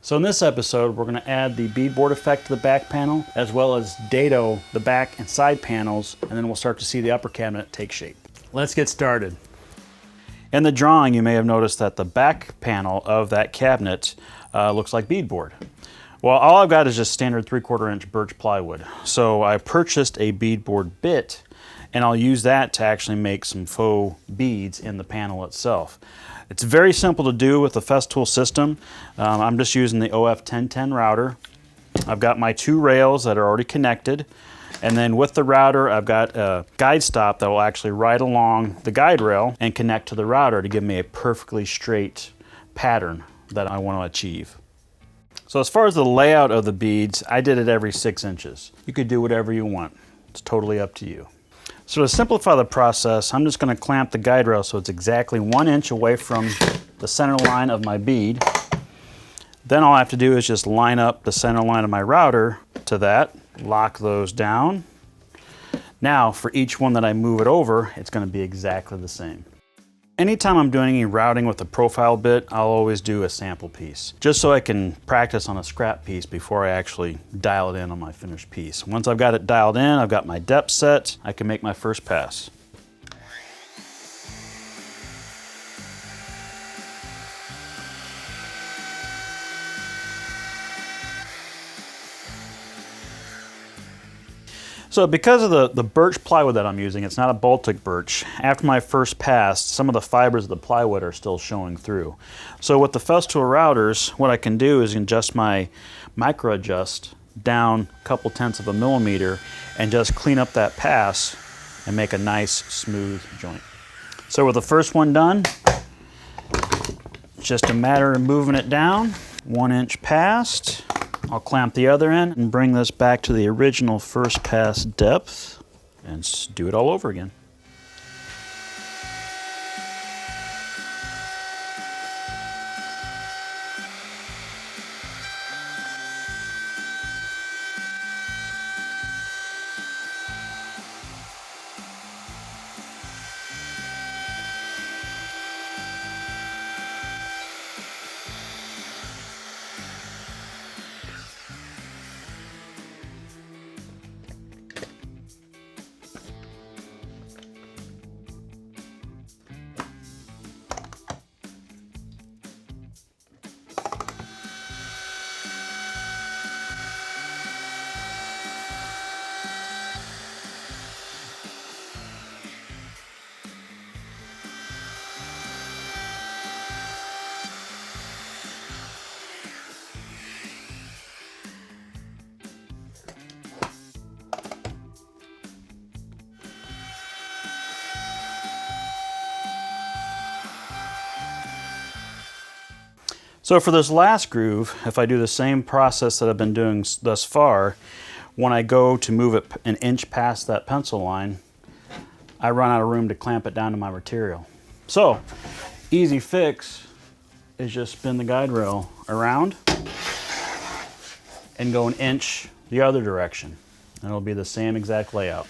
So in this episode, we're going to add the beadboard effect to the back panel, as well as dado the back and side panels, and then we'll start to see the upper cabinet take shape. Let's get started. In the drawing, you may have noticed that the back panel of that cabinet looks like beadboard. Well, all I've got is just standard 3/4 inch birch plywood. So I purchased a beadboard bit, and I'll use that to actually make some faux beads in the panel itself. It's very simple to do with the Festool System. I'm just using the OF1010 router. I've got my 2 rails that are already connected, and then with the router I've got a guide stop that will actually ride along the guide rail and connect to the router to give me a perfectly straight pattern that I want to achieve. So as far as the layout of the beads, I did it every 6 inches. You could do whatever you want. It's totally up to you. So to simplify the process, I'm just going to clamp the guide rail so it's exactly 1 inch away from the center line of my bead. Then all I have to do is just line up the center line of my router to that, lock those down. Now for each one that I move it over, it's going to be exactly the same. Anytime I'm doing any routing with a profile bit, I'll always do a sample piece, just so I can practice on a scrap piece before I actually dial it in on my finished piece. Once I've got it dialed in, I've got my depth set, I can make my first pass. So because of the birch plywood that I'm using, it's not a Baltic birch. After my first pass, some of the fibers of the plywood are still showing through. So with the Festool routers, what I can do is adjust my micro adjust down a couple tenths of a millimeter and just clean up that pass and make a nice smooth joint. So with the first one done, it's just a matter of moving it down, 1 inch passed. I'll clamp the other end and bring this back to the original first pass depth and do it all over again. So for this last groove, if I do the same process that I've been doing thus far, when I go to move it an inch past that pencil line, I run out of room to clamp it down to my material. So, easy fix is just spin the guide rail around and go an inch the other direction. And it'll be the same exact layout.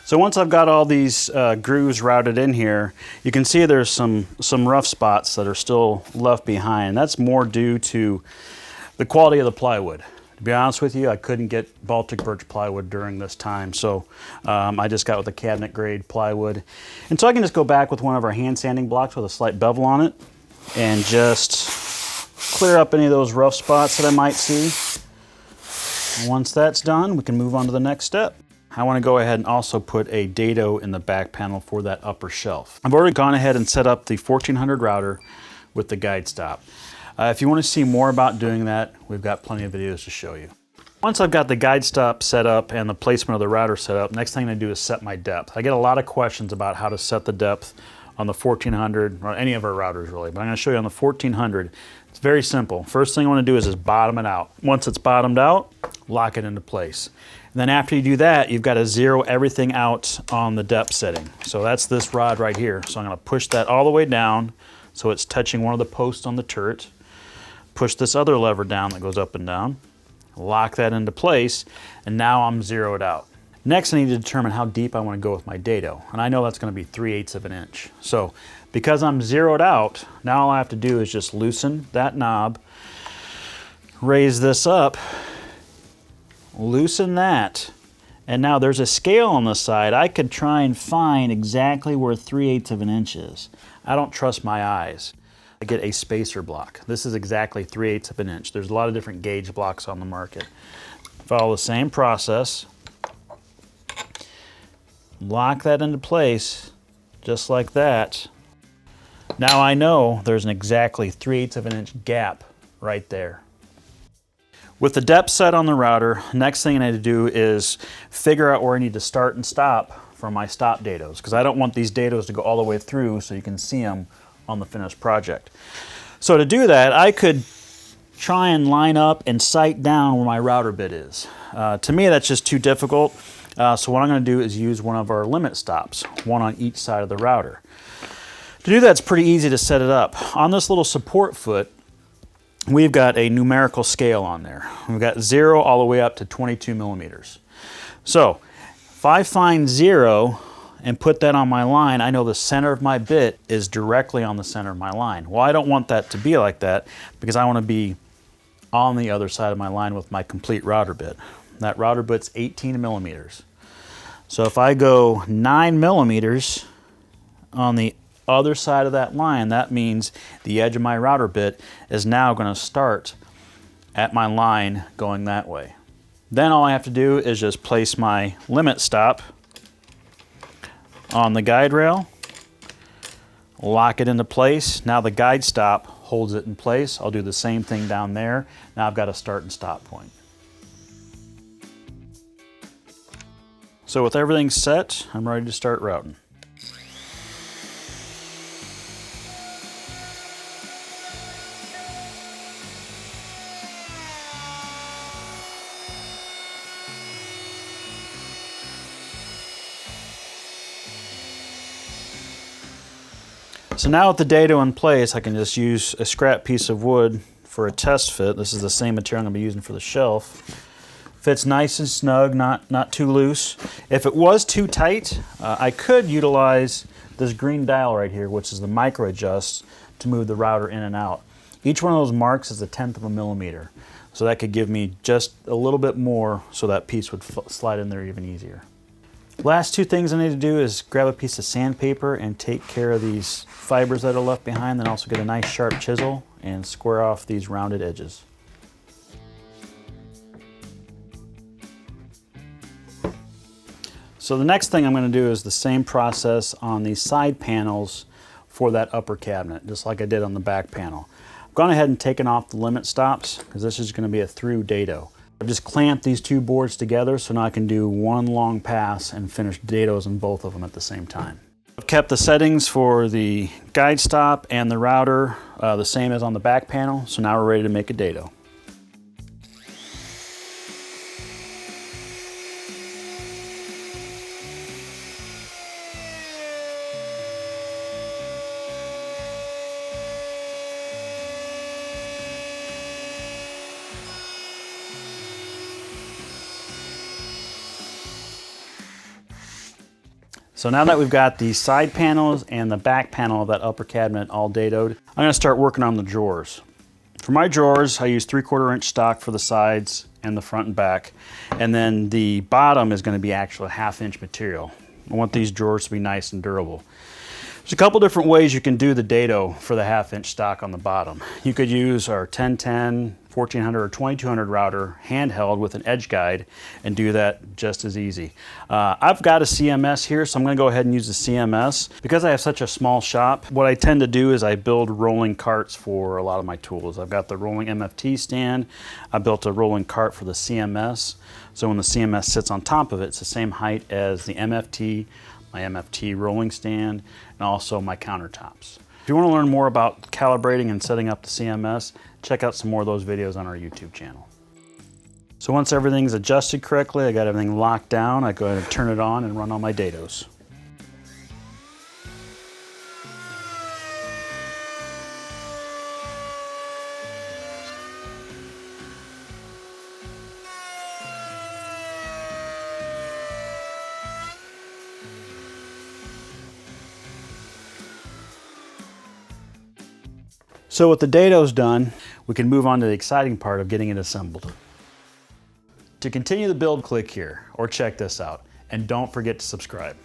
So once I've got all these grooves routed in here, you can see there's some rough spots that are still left behind. That's more due to the quality of the plywood. To be honest with you, I couldn't get Baltic birch plywood during this time, so I just got with the cabinet grade plywood. And so I can just go back with one of our hand sanding blocks with a slight bevel on it and just clear up any of those rough spots that I might see. And once that's done, we can move on to the next step. I want to go ahead and also put a dado in the back panel for that upper shelf. I've already gone ahead and set up the 1400 router with the guide stop. If you want to see more about doing that, we've got plenty of videos to show you. Once I've got the guide stop set up and the placement of the router set up, next thing I do is set my depth. I get a lot of questions about how to set the depth on the 1400 or any of our routers really, but I'm going to show you on the 1400. It's very simple. First thing I want to do is just bottom it out. Once it's bottomed out, lock it into place. And then after you do that, you've got to zero everything out on the depth setting. So that's this rod right here. So I'm going to push that all the way down so it's touching one of the posts on the turret. Push this other lever down that goes up and down. Lock that into place, and now I'm zeroed out. Next, I need to determine how deep I want to go with my dado, and I know that's going to be 3/8 of an inch. So because I'm zeroed out, now all I have to do is just loosen that knob, raise this up, loosen that, and now there's a scale on the side. I could try and find exactly where 3/8 of an inch is. I don't trust my eyes. I get a spacer block. This is exactly 3/8 of an inch. There's a lot of different gauge blocks on the market. Follow the same process. Lock that into place, just like that. Now I know there's an exactly 3/8 of an inch gap right there. With the depth set on the router, next thing I need to do is figure out where I need to start and stop for my stop dados, because I don't want these dados to go all the way through so you can see them on the finished project. So to do that, I could try and line up and sight down where my router bit is. To me, that's just too difficult. So what I'm going to do is use one of our limit stops, one on each side of the router. To do that, it's pretty easy to set it up. On this little support foot, we've got a numerical scale on there. We've got 0 all the way up to 22 millimeters. So if I find 0 and put that on my line, I know the center of my bit is directly on the center of my line. Well, I don't want that to be like that because I want to be on the other side of my line with my complete router bit. That router bit's 18 millimeters. So if I go 9 millimeters on the other side of that line, that means the edge of my router bit is now going to start at my line going that way. Then all I have to do is just place my limit stop on the guide rail, lock it into place. Now the guide stop holds it in place. I'll do the same thing down there. Now I've got a start and stop point. So with everything set, I'm ready to start routing. So now with the dado in place, I can just use a scrap piece of wood for a test fit. This is the same material I'm going to be using for the shelf. Fits nice and snug, not too loose. If it was too tight, I could utilize this green dial right here, which is the micro adjust, to move the router in and out. Each one of those marks is 1/10 of a millimeter. So that could give me just a little bit more so that piece would slide in there even easier. Last two things I need to do is grab a piece of sandpaper and take care of these fibers that are left behind, then also get a nice sharp chisel and square off these rounded edges. So the next thing I'm going to do is the same process on the side panels for that upper cabinet, just like I did on the back panel. I've gone ahead and taken off the limit stops because this is going to be a through dado. I've just clamped these two boards together so now I can do one long pass and finish dados in both of them at the same time. I've kept the settings for the guide stop and the router the same as on the back panel, so now we're ready to make a dado. So now that we've got the side panels and the back panel of that upper cabinet all dadoed, I'm going to start working on the drawers. For my drawers, I use 3/4 inch stock for the sides and the front and back, and then the bottom is going to be actually a 1/2 inch material. I want these drawers to be nice and durable. There's a couple different ways you can do the dado for the 1/2 inch stock on the bottom. You could use our 1010, 1400, or 2200 router handheld with an edge guide and do that just as easy. I've got a CMS here, so I'm going to go ahead and use the CMS. Because I have such a small shop, what I tend to do is I build rolling carts for a lot of my tools. I've got the rolling MFT stand. I built a rolling cart for the CMS. So when the CMS sits on top of it, it's the same height as the MFT, my MFT rolling stand, and also my countertops. If you want to learn more about calibrating and setting up the CMS, check out some more of those videos on our YouTube channel. So once everything's adjusted correctly, I got everything locked down, I go ahead and turn it on and run all my dados. So with the dados done, we can move on to the exciting part of getting it assembled. To continue the build, click here or check this out, and don't forget to subscribe.